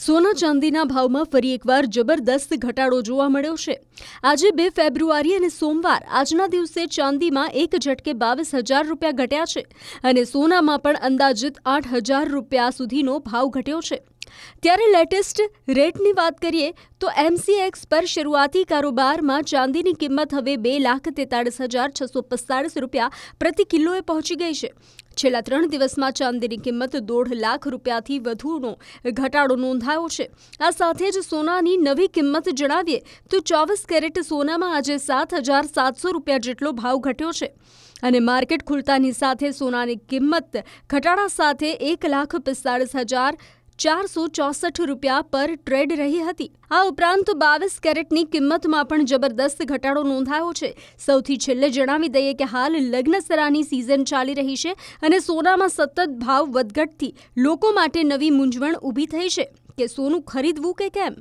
સોના ચાંદીના ભાવમાં ફરી એકવાર જબરદસ્ત ઘટાડો જોવા મળ્યો છે। આજે 2 ફેબ્રુઆરી અને સોમવાર આજના દિવસે ચાંદીમાં એક ઝટકે 22,000 રૂપિયા ઘટ્યા છે અને સોનામાં પણ અંદાજિત 8,000 રૂપિયા સુધીનો ભાવ ઘટ્યો છે। ત્યારે લેટેસ્ટ રેટની વાત કરીએ તો MCX પર શરૂઆતી કારોબારમાં ચાંદીની કિંમત હવે 2,43,645 રૂપિયા પ્રતિ કિલોએ પહોંચી ગઈ છે। છેલ્લા 3 દિવસમાં ચાંદીની કિંમત 1.5 લાખ રૂપિયાથી વધુનો ઘટાડો નોંધાયો છે। આ સાથે જ સોનાની નવી કિંમત જણાવીએ તો 24 કેરેટ સોનામાં આજે 7,700 રૂપિયા જેટલો ભાવ ઘટ્યો છે અને માર્કેટ ખુલતાની સાથે સોનાની કિંમત ઘટાડા સાથે 1,45,464 રૂપિયા પર ટ્રેડ રહી હતી। આ ઉપરાંત 22 કેરેટની કિંમતમાં પણ જબરદસ્ત ઘટાડો નોંધાયો છે। સૌથી છેલ્લે જણાવી દઈએ કે હાલ લગ્નસરાની સિઝન ચાલી રહી છે અને સોનામાં સતત ભાવ વધઘટથી લોકો માટે નવી મૂંઝવણ ઊભી થઈ છે કે સોનું ખરીદવું કે કેમ।